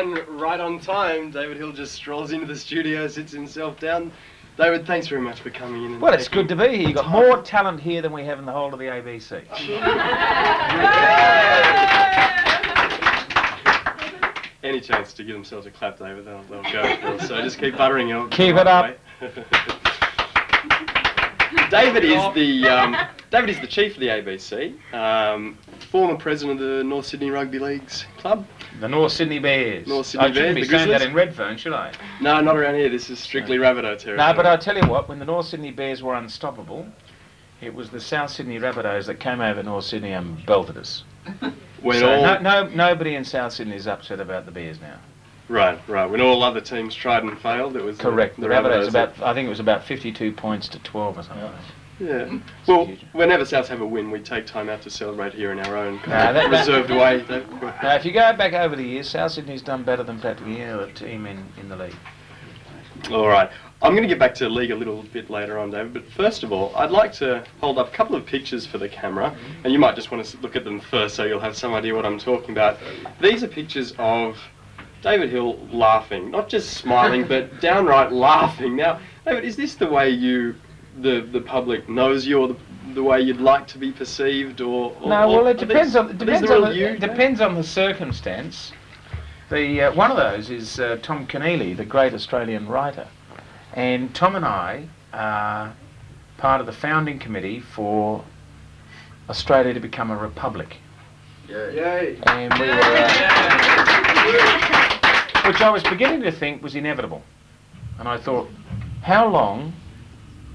And right on time, David Hill just strolls into the studio, sits himself down. David, thanks very much for coming in. Well, it's good to be here. You've got more talent here than we have in the whole of the ABC. Any chance to give themselves a clap, David, they'll go for it. So just keep buttering it. Keep it up. David is the chief of the ABC, former president of the North Sydney Rugby League's club. The North Sydney Bears. North Sydney I shouldn't Bears, be saying that in Redfern, should I? No, not around here. This is strictly Rabbitoh territory. No, but I'll tell you what, when the North Sydney Bears were unstoppable, it was the South Sydney Rabbitohs that came over North Sydney and belted us. Nobody in South Sydney is upset about the Bears now. Right. When all other teams tried and failed, it was correct. The Rabbitohs I think it was about 52 points to 12 or something. Yeah. Well, whenever Souths have a win, we take time out to celebrate here in our own reserved way. Now, if you go back over the years, South Sydney's done better than practically any other team in the league. All right. I'm going to get back to the league a little bit later on, David, but first of all, I'd like to hold up a couple of pictures for the camera, and you might just want to look at them first so you'll have some idea what I'm talking about. These are pictures of David Hill laughing, not just smiling, but downright laughing. Now, David, is this the way the public knows you, or the way you'd like to be perceived, or no? Well, it depends on the circumstance. One of those is Tom Keneally, the great Australian writer, and Tom and I are part of the founding committee for Australia to become a republic. Yay! And we were, which I was beginning to think was inevitable, and I thought, how long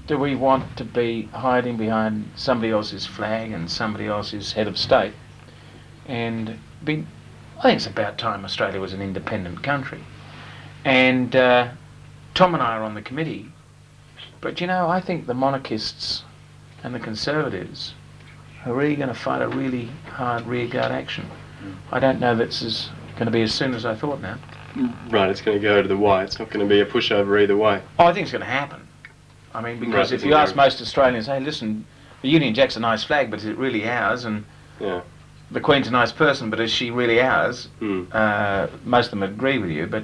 do we want to be hiding behind somebody else's flag and somebody else's head of state? And I think it's about time Australia was an independent country. And Tom and I are on the committee, but you know, I think the monarchists and the conservatives are really going to fight a really hard rearguard action. I don't know that this going to be as soon as I thought now. Right, it's going to go to the Y. It's not going to be a pushover either way. Oh, I think it's going to happen. I mean, because if you ask most Australians, hey, listen, the Union Jack's a nice flag, but is it really ours? And the Queen's a nice person, but is she really ours? Most of them agree with you, but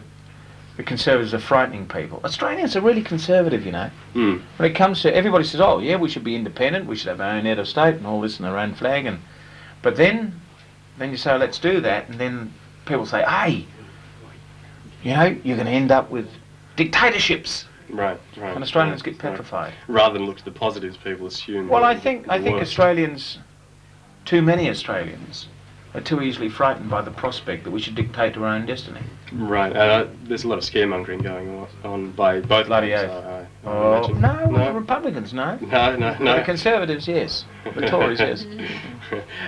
the Conservatives are frightening people. Australians are really conservative, you know. When it comes to, everybody says, oh, yeah, we should be independent, we should have our own head of state and all this and our own flag. But then you say, let's do that, and then people say, hey, you know, you're going to end up with dictatorships. Right. And Australians get petrified. Rather than look to the positives, people assume. Well, I think Australians, too many Australians, are too easily frightened by the prospect that we should dictate to our own destiny. Right. There's a lot of scaremongering going on by both. Bloody oath. No, the Republicans, no. No. The Conservatives, yes. The Tories, yes.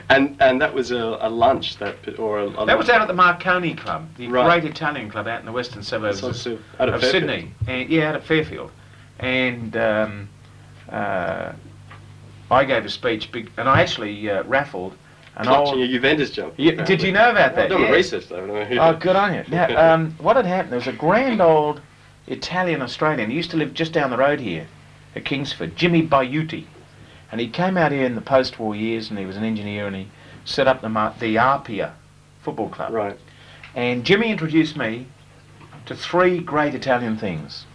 And that was a lunch that was out at the Marconi Club, the great Italian club out in the western suburbs of Sydney. And, out at Fairfield. And I gave a speech, and I actually raffled an clutching a Juventus jump. Did you know about that? I've done research though. Oh, good on you. Now, what had happened, there was a grand old Italian Australian, he used to live just down the road here at Kingsford, Jimmy Baiuti. And he came out here in the post-war years, and he was an engineer, and he set up the Apia football club. Right. And Jimmy introduced me to three great Italian things: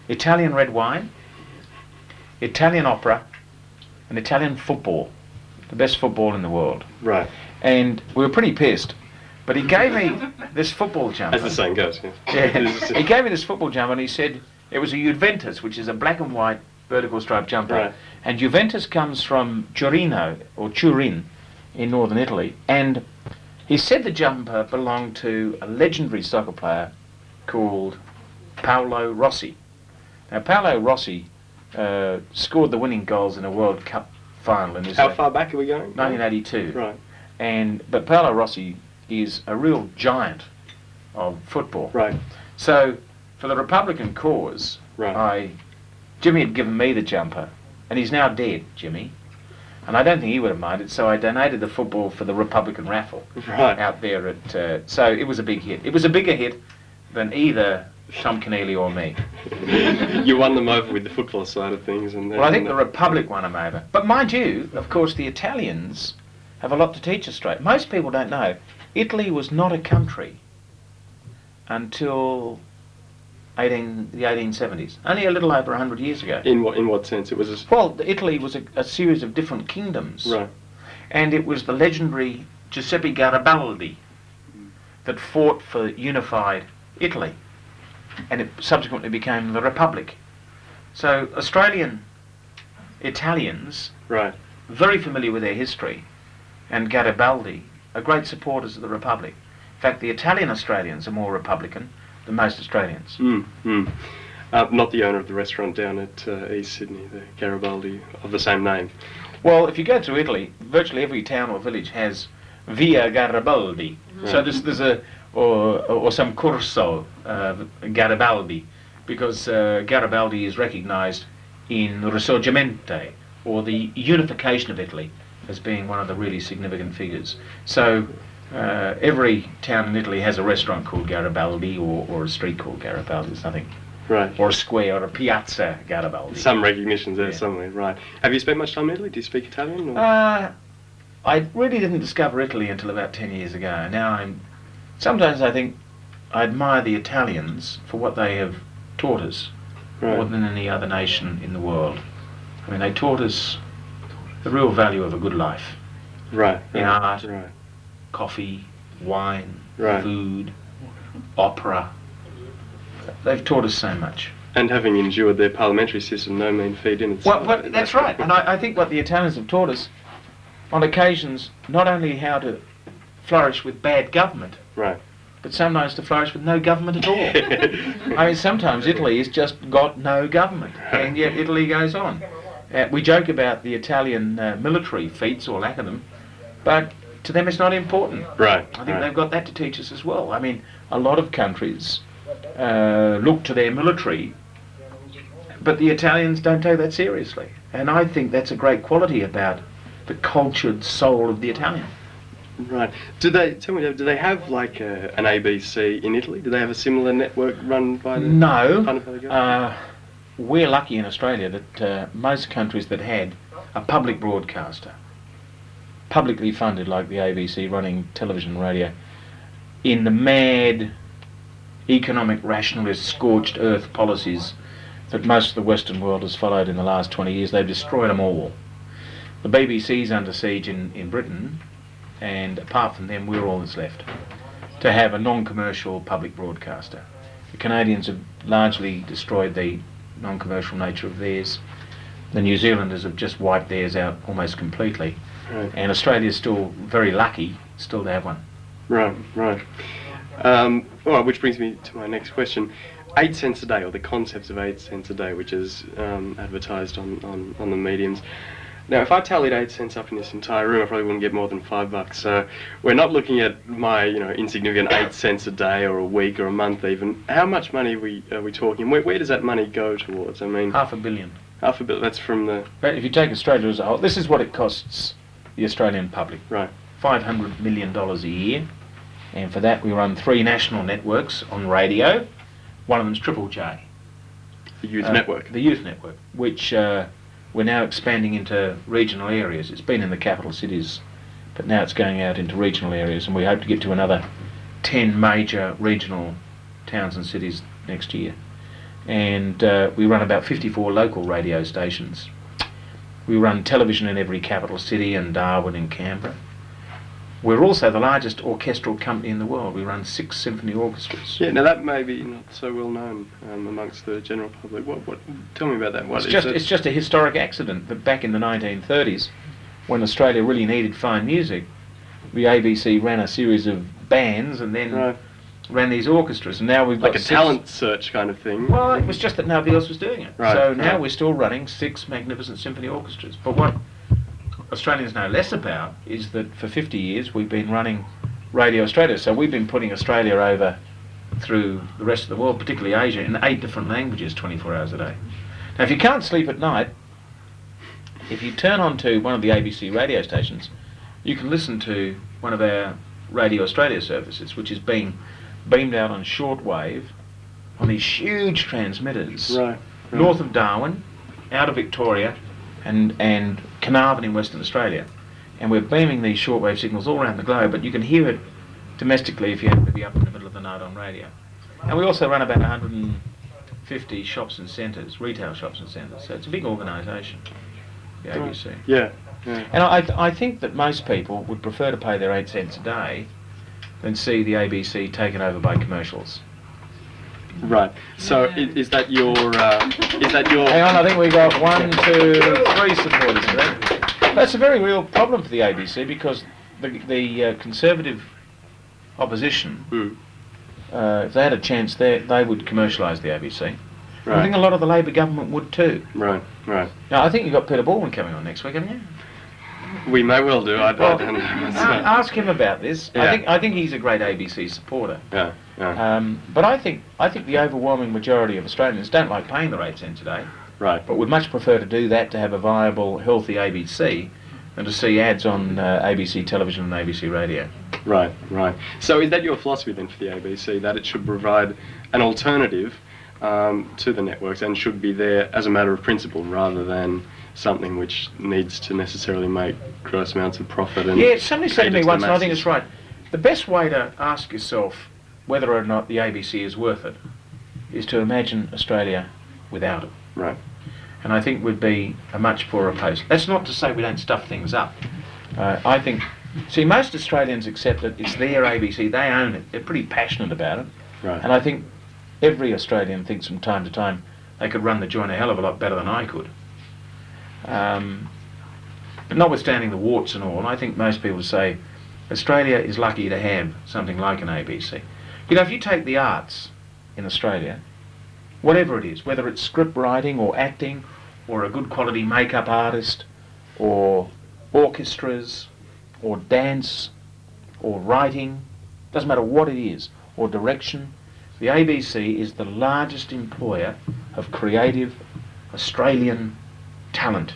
Italian red wine, Italian opera, and Italian football. The best football in the world. Right. And we were pretty pissed, but he gave me this football jumper. As the saying goes, He gave me this football jumper, and he said it was a Juventus, which is a black and white vertical striped jumper. Right. And Juventus comes from Turin in northern Italy. And he said the jumper belonged to a legendary soccer player called Paolo Rossi. Now, Paolo Rossi scored the winning goals in a World Cup final. How far back are we going? 1982. Right. But Paolo Rossi is a real giant of football. Right. So, for the Republican cause, Jimmy had given me the jumper, and he's now dead, Jimmy. And I don't think he would have minded, so I donated the football for the Republican raffle out there at... so it was a big hit. It was a bigger hit than either Tom Keneally or me. You won them over with the football side of things. Well, I think the Republic won them over. But mind you, of course, the Italians have a lot to teach Australia. Most people don't know, Italy was not a country until the 1870s, only a little over 100 years ago. In what sense? It was Well, Italy was a series of different kingdoms, right. and it was the legendary Giuseppe Garibaldi that fought for unified Italy, and it subsequently became the Republic. So Australian Italians, Right. very familiar with their history, and Garibaldi are great supporters of the Republic. In fact, the Italian Australians are more Republican than most Australians. Not the owner of the restaurant down at East Sydney, the Garibaldi of the same name. Well, if you go to Italy, virtually every town or village has Via Garibaldi. So there's a or some Corso Garibaldi, because Garibaldi is recognised in Risorgimento, or the unification of Italy, as being one of the really significant figures. So every town in Italy has a restaurant called Garibaldi, or a street called Garibaldi. There's nothing. Right. Or a square, or a piazza Garibaldi. Some recognitions there Yeah. somewhere, right. Have you spent much time in Italy? Do you speak Italian? Or? I really didn't discover Italy until about 10 years ago. Now sometimes I think I admire the Italians for what they have taught us, more than any other nation in the world. I mean, they taught us the real value of a good life. Right. In art, Right. coffee, wine, Right. food, opera. They've taught us so much. And having endured their parliamentary system, no mean feat in itself. Well, that's right. And I think what the Italians have taught us, on occasions, not only how to flourish with bad government, Right. but sometimes to flourish with no government at all. I mean, sometimes Italy has just got no government, and yet Italy goes on. We joke about the Italian military feats, or lack of them, but to them it's not important. Right. I think they've got that to teach us as well. I mean, a lot of countries look to their military, but the Italians don't take that seriously. And I think that's a great quality about the cultured soul of the Italian. Right. Do they have like an ABC in Italy? Do they have a similar network run by the No. funded by the government? We're lucky in Australia that most countries that had a public broadcaster, publicly funded like the ABC, running television and radio, in the mad economic rationalist scorched earth policies that most of the Western world has followed in the last 20 years, they've destroyed them all. The BBC's under siege in Britain, and apart from them, we're all that's left to have a non-commercial public broadcaster. The Canadians have largely destroyed the non-commercial nature of theirs. The New Zealanders have just wiped theirs out almost completely. Right. And Australia's still very lucky still to have one. Right. Right. All right. Which brings me to my next question. 8 cents a day, or the concept of 8 cents a day, which is advertised on the mediums. Now, if I tallied 8 cents up in this entire room, I probably wouldn't get more than $5. So we're not looking at my, insignificant 8 cents a day, or a week, or a month even. How much money are we talking? Where does that money go towards? I mean, $500 million. $500 million. That's from the But if you take Australia as a whole, this is what it costs the Australian public. right. $500 million a year. And for that we run 3 national networks on radio. One of them's Triple J. The youth network. The Youth Network, which we're now expanding into regional areas. It's been in the capital cities, but now it's going out into regional areas, and we hope to get to another 10 major regional towns and cities next year. And we run about 54 local radio stations. We run television in every capital city, and Darwin and Canberra. We're also the largest orchestral company in the world. We run 6 symphony orchestras. Yeah, now that may be not so well known amongst the general public. What? Tell me about that. What is it? It's just a historic accident that back in the 1930s, when Australia really needed fine music, the ABC ran a series of bands and then ran these orchestras. And now we've got like a talent search kind of thing. Well, it was just that nobody else was doing it. Right, So now right. we're still running 6 magnificent symphony orchestras. But what Australians know less about is that for 50 years we've been running Radio Australia. So we've been putting Australia over through the rest of the world, particularly Asia, in 8 different languages 24 hours a day. Now if you can't sleep at night, if you turn on to one of the ABC radio stations, you can listen to one of our Radio Australia services, which is being beamed out on shortwave on these huge transmitters north of Darwin, out of Victoria, and Carnarvon in Western Australia. And we're beaming these shortwave signals all around the globe, but you can hear it domestically if you happen to be up in the middle of the night on radio. And we also run about 150 shops and centres, retail shops and centres. So it's a big organisation, the ABC. Yeah. Yeah. And I think that most people would prefer to pay their 8 cents a day than see the ABC taken over by commercials. Right. So is that your? Hang on, I think we got 1, 2, 3 supporters for that. That's a very real problem for the ABC because the Conservative opposition, if they had a chance, they would commercialise the ABC. Right. I think a lot of the Labor government would too. Right. Right. Now I think you've got Peter Baldwin coming on next week, haven't you? We may well do. I don't know. Ask him about this. Yeah. I think he's a great ABC supporter. Yeah. Yeah. But I think the overwhelming majority of Australians don't like paying their 8 cents a day. Right. But would much prefer to do that to have a viable, healthy ABC than to see ads on ABC television and ABC radio. Right. Right. So is that your philosophy then for the ABC, that it should provide an alternative to the networks and should be there as a matter of principle rather than something which needs to necessarily make gross amounts of profit? And yeah, somebody said to me once, and I think it's right, the best way to ask yourself whether or not the ABC is worth it is to imagine Australia without it. Right. And I think we'd be a much poorer place. That's not to say we don't stuff things up. I think, see, most Australians accept that it's their ABC, they own it, they're pretty passionate about it. Right. And I think every Australian thinks from time to time they could run the joint a hell of a lot better than I could. But notwithstanding the warts and all, I think most people say Australia is lucky to have something like an ABC. You know, if you take the arts in Australia, whatever it is, whether it's script writing or acting or a good quality makeup artist or orchestras or dance or writing, doesn't matter what it is, or direction, the ABC is the largest employer of creative Australian talent.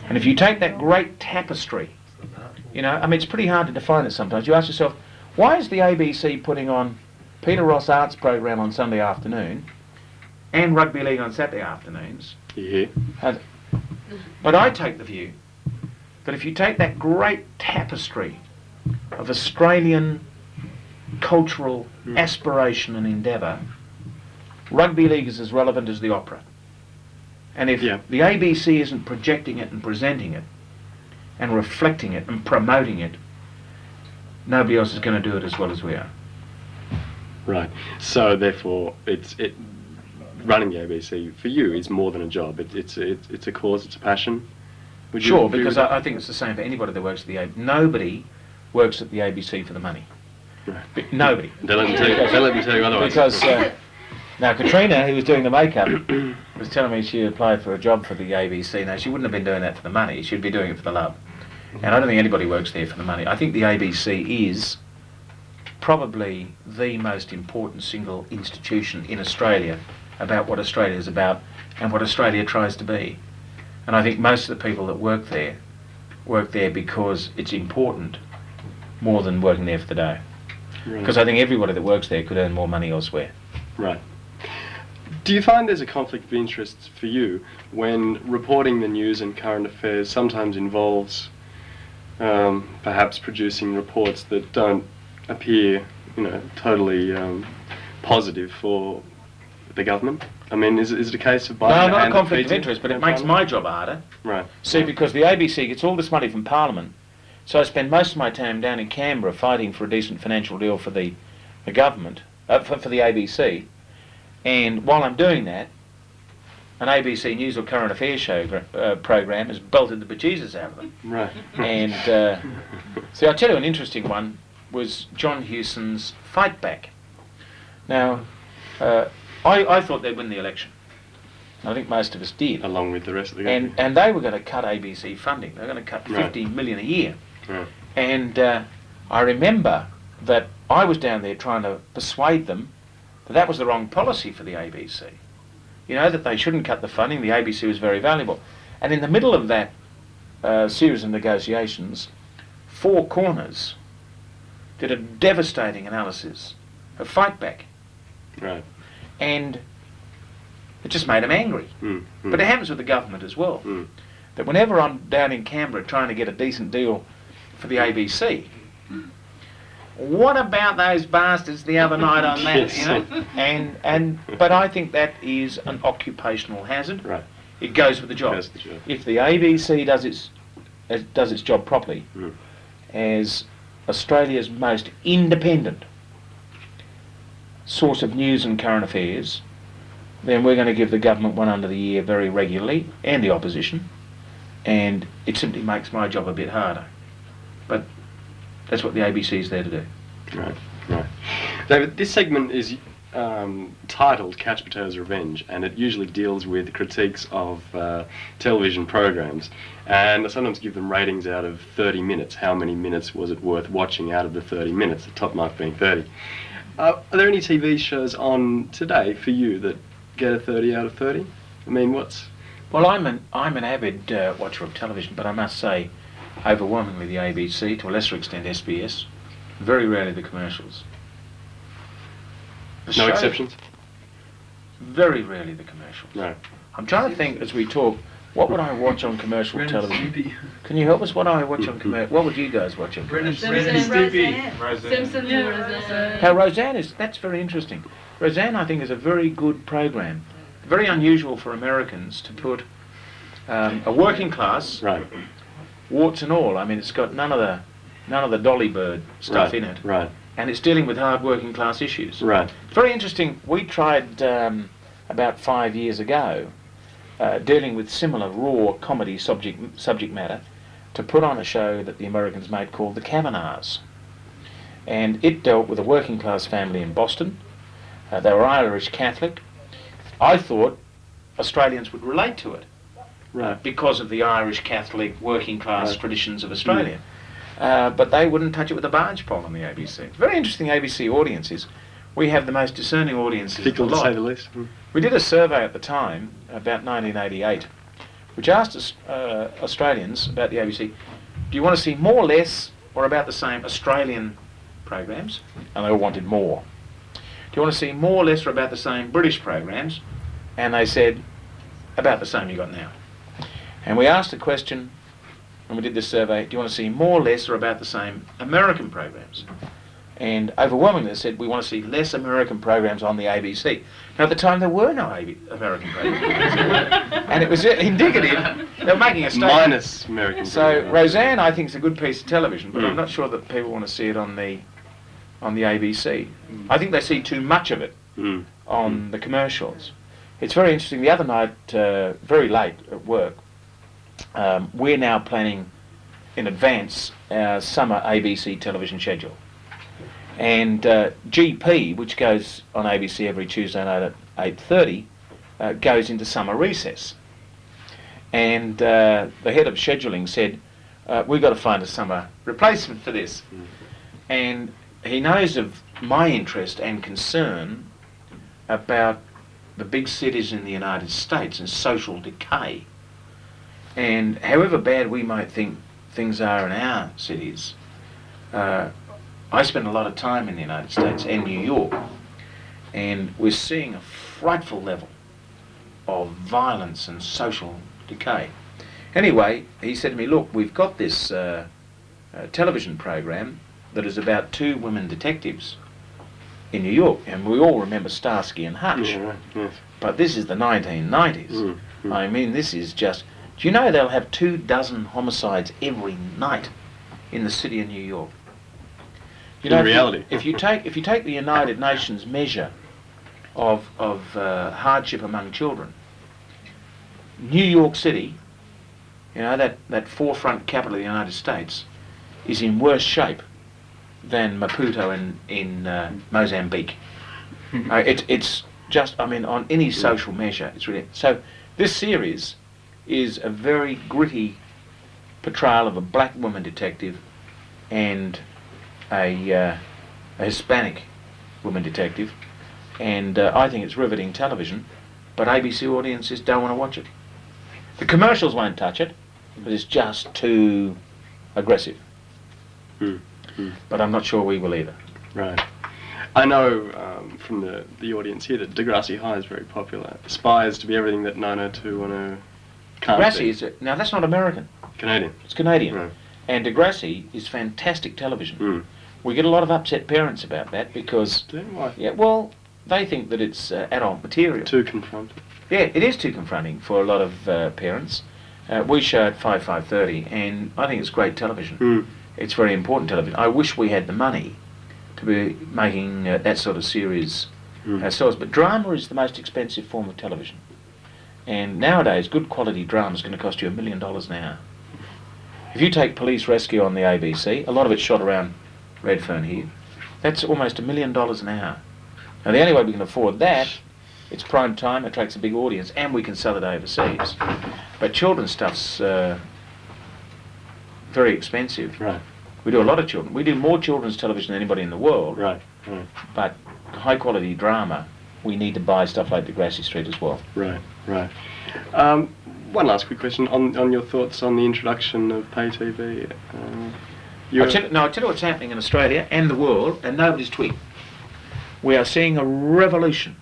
And if you take that great tapestry, you know, I mean, it's pretty hard to define it sometimes. You ask yourself, why is the ABC putting on Peter Ross Arts program on Sunday afternoon and rugby league on Saturday afternoons? Yeah. But I take the view that if you take that great tapestry of Australian cultural aspiration and endeavour, rugby league is as relevant as the opera. And if the ABC isn't projecting it and presenting it and reflecting it and promoting it, nobody else is going to do it as well as we are. Right. So therefore, running the ABC for you is more than a job. It's a cause. It's a passion. Sure, because I think it's the same for anybody that works at the ABC. Nobody works at the ABC for the money. Right. Nobody. Don't let me tell you otherwise. Because now Katrina, who was doing the makeup, was telling me she applied for a job for the ABC. Now she wouldn't have been doing that for the money. She'd be doing it for the love. And I don't think anybody works there for the money. I think the ABC is probably the most important single institution in Australia about what Australia is about and what Australia tries to be. And I think most of the people that work there because it's important more than working there for the day. Because I think everybody that works there could earn more money elsewhere. Right. Do you find there's a conflict of interest for you when reporting the news and current affairs sometimes involves perhaps producing reports that don't appear, totally positive for the government? I mean, is it a case of buying? No, not a conflict of interest, but it makes my job harder. Right. See, because the ABC gets all this money from Parliament, so I spend most of my time down in Canberra fighting for a decent financial deal for the government, for the ABC, and while I'm doing that, an ABC News or Current Affairs show program has belted the bejesus out of them. Right. And see, I'll tell you an interesting one was John Hewson's Fight Back. Now, I thought they'd win the election. I think most of us did. Along with the rest of the country. And they were going to cut ABC funding. They were going to cut 50 million a year. Right. And I remember that I was down there trying to persuade them that was the wrong policy for the ABC. You know, that they shouldn't cut the funding, the ABC was very valuable. And in the middle of that series of negotiations, Four Corners did a devastating analysis of Fight Back. Right. And it just made them angry. But it happens with the government as well. That whenever I'm down in Canberra trying to get a decent deal for the ABC, what about those bastards the other night on that? Yes. You know? But I think that is an occupational hazard. Right. It goes with the job. Goes with the job. If the ABC does its job properly, Mm. as Australia's most independent source of news and current affairs, then we're going to give the government one under the ear very regularly, and the opposition, and it simply makes my job a bit harder. But that's what the ABC is there to do. Right, right. David, this segment is titled Couch Potatoes Revenge, and it usually deals with critiques of television programs, and I sometimes give them ratings out of 30 minutes. How many minutes was it worth watching out of the 30 minutes, the top mark being 30. Are there any TV shows on today for you that get a 30 out of 30? I mean, what's... Well, I'm an avid watcher of television, but I must say, overwhelmingly the ABC, to a lesser extent SBS, very rarely the commercials. The No show- exceptions? Very rarely the commercials. No. I'm trying to think as we talk, what would I watch on commercial Ren and television? Stimpy. Can you help us? What do I watch on commercial? What would you guys watch on Ren and commercial? Ren and Stimpy. Simpsons and Roseanne. Now, Roseanne that's very interesting. Roseanne, I think, is a very good program. Very unusual for Americans to put a working class, Right. warts and all. I mean, it's got none of the Dolly Bird stuff Right. in it, Right. and it's dealing with hard working class issues. Right. Very interesting. We tried about 5 years ago, dealing with similar raw comedy subject matter, to put on a show that the Americans made called The Kavanaughs, and it dealt with a working class family in Boston. They were Irish Catholic. I thought Australians would relate to it Right. because of the Irish Catholic working class Right. traditions of Australia. But they wouldn't touch it with a barge pole on the ABC. Very interesting ABC audiences. We have the most discerning audiences. Fickle of to the say lot. the least. Mm. We did a survey at the time, about 1988, which asked us, Australians about the ABC, do you want to see more or less or about the same Australian programs? And they all wanted more. Do you want to see more or less or about the same British programs? And they said, about the same you got now. And we asked the question, when we did this survey, do you want to see more or less or about the same American programs? And overwhelmingly they said, we want to see less American programs on the ABC. Now at the time there were no American programs. And it was indicative, they were making a statement. Minus American. So programs. Roseanne, I think, is a good piece of television, but Mm. I'm not sure that people want to see it on the ABC. I think they see too much of it Mm. on the commercials. It's very interesting. The other night, very late at work, we're now planning in advance our summer ABC television schedule. And GP, which goes on ABC every Tuesday night at 8:30, goes into summer recess. And the head of scheduling said, we've got to find a summer replacement for this. Mm. And he knows of my interest and concern about the big cities in the United States and social decay. And however bad we might think things are in our cities, I spend a lot of time in the United States and New York, and we're seeing a frightful level of violence and social decay. Anyway, he said to me, look, we've got this television program that is about two women detectives in New York, and we all remember Starsky and Hutch, Yeah, right. Yes. but this is the 1990s. Mm. Mm. I mean, this is just... Do you know they'll have 24 homicides every night in the city of New York? You In know, reality. if you take the United Nations measure of hardship among children, New York City, you know, that forefront capital of the United States, is in worse shape than Maputo in Mozambique. It's just, I mean, on any social measure, it's really... So this series is a very gritty portrayal of a black woman detective and a Hispanic woman detective, and I think it's riveting television, but ABC audiences don't want to watch it. The commercials won't touch it, but it's just too aggressive. Mm. Mm. But I'm not sure we will either. Right. I know from the audience here that Degrassi High is very popular. Aspires to be everything that 90210 can't Degrassi be. is... Now, that's not American. Canadian. It's Canadian. Right. And Degrassi is fantastic television. Mm. We get a lot of upset parents about that because, Why? yeah, well, they think that it's adult material. Too confronting. Yeah, it is too confronting for a lot of parents. We show at 5:30, and I think it's great television. Mm. It's very important television. I wish we had the money to be making that sort of series ourselves, but drama is the most expensive form of television. And nowadays, good quality drama is going to cost you $1 million an hour. If you take Police Rescue on the ABC, a lot of it's shot around Redfern here, that's almost $1 million an hour. Now the only way we can afford that, it's prime time, attracts a big audience, and we can sell it overseas. But children's stuff's very expensive. Right. We do a lot of children. We do more children's television than anybody in the world. Right. Right. But high quality drama, we need to buy stuff like Degrassi Street as well. Right. Right. One last quick question on your thoughts on the introduction of pay TV. I'll tell you what's happening in Australia and the world, and nobody's tweeting. We are seeing a revolution,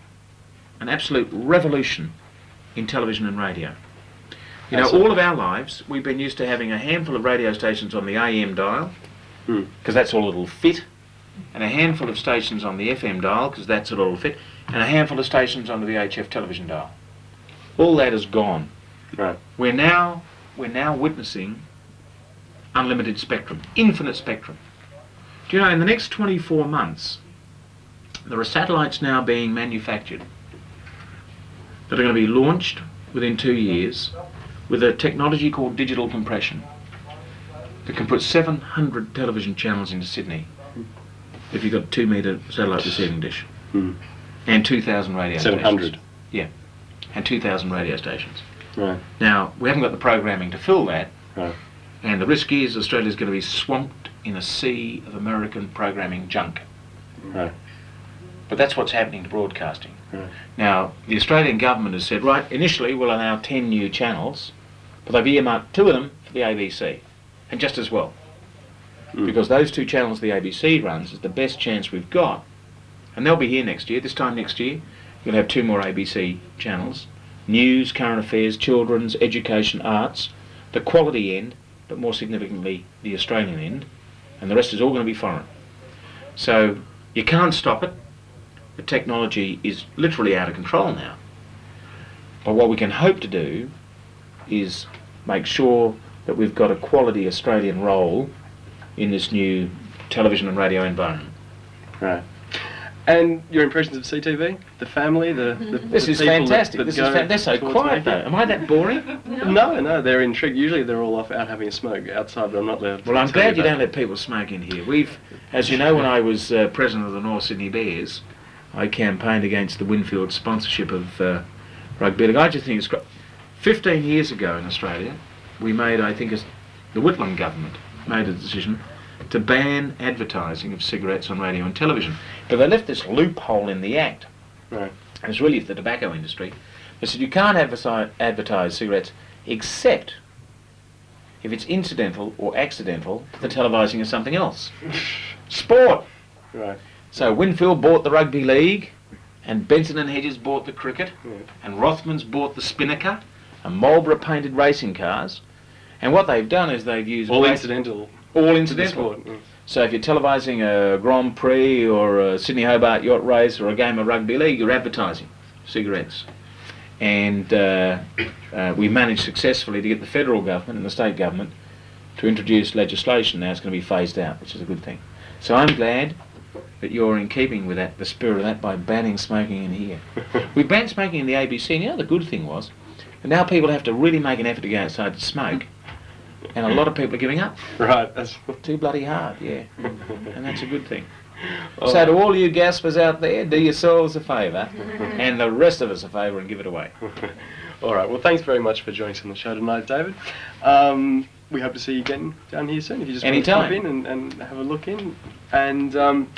an absolute revolution in television and radio. You know, all of our lives, we've been used to having a handful of radio stations on the AM dial, because that's all it'll fit, and a handful of stations on the FM dial, because that's all it'll fit, and a handful of stations on the VHF television dial. All that is gone. Right. We're now witnessing unlimited spectrum, infinite spectrum. Do you know, in the next 24 months, there are satellites now being manufactured that are going to be launched within 2 years with a technology called digital compression that can put 700 television channels into Sydney if you've got a 2-metre satellite receiving dish, and 2,000 radio 700. stations. Yeah, and 2,000 radio stations. Right. Now, we haven't got the programming to fill that, Right. and the risk is Australia's going to be swamped in a sea of American programming junk. Right. But that's what's happening to broadcasting. Right. Now, the Australian government has said, right, initially we'll allow 10 new channels, but they've earmarked 2 of them for the ABC, and just as well. Because those 2 channels the ABC runs is the best chance we've got. And they'll be here next year. This time next year, you'll have 2 more ABC channels. News, current affairs, children's, education, arts, the quality end, but more significantly the Australian end, and the rest is all going to be foreign. So you can't stop it. The technology is literally out of control now. But what we can hope to do is make sure that we've got a quality Australian role in this new television and radio environment. Right. And your impressions of CTV? The family, the This is people fantastic. that This go is they're so towards quiet making though. Am I that boring? No, they're intrigued. Usually they're all off out having a smoke outside, but I'm not allowed to. Well, I'm tell glad you that. don't let people smoke in here. We've, as you know, when I was president of the North Sydney Bears, I campaigned against the Winfield sponsorship of rugby league. I just think it's great. 15 years ago in Australia, we made, I think it's the Whitlam government made a decision to ban advertising of cigarettes on radio and television. But they left this loophole in the Act. Right. And it's really the tobacco industry. They said you can't advertise cigarettes except if it's incidental or accidental to the televising of something else. Sport! Right. So Winfield bought the rugby league, and Benson and Hedges bought the cricket, Yeah. and Rothmans bought the Spinnaker, and Marlborough painted racing cars. And what they've done is they've used... All incidental. All To the incidental. sport. So if you're televising a Grand Prix or a Sydney Hobart yacht race or a game of rugby league, you're advertising cigarettes. And we managed successfully to get the federal government and the state government to introduce legislation. Now it's going to be phased out, which is a good thing. So I'm glad that you're in keeping with that, the spirit of that, by banning smoking in here. We banned smoking in the ABC, and the other good thing was, and now people have to really make an effort to go outside to smoke. And a lot of people are giving up. Right. That's Too bloody hard, yeah. And that's a good thing. So to all you gaspers out there, do yourselves a favour, and the rest of us a favour, and give it away. All right. Well, thanks very much for joining us on the show tonight, David. We hope to see you again down here soon. If you just Anytime. want to pop in and have a look in. And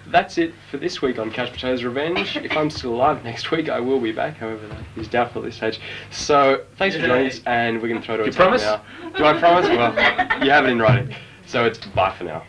that's it for this week on Couch Potatoes Revenge. If I'm still alive next week, I will be back. However, that is doubtful at this stage. So thanks for joining us, and we're going to throw to a You time promise? now. Do I promise? Well, you have it in writing. So it's bye for now.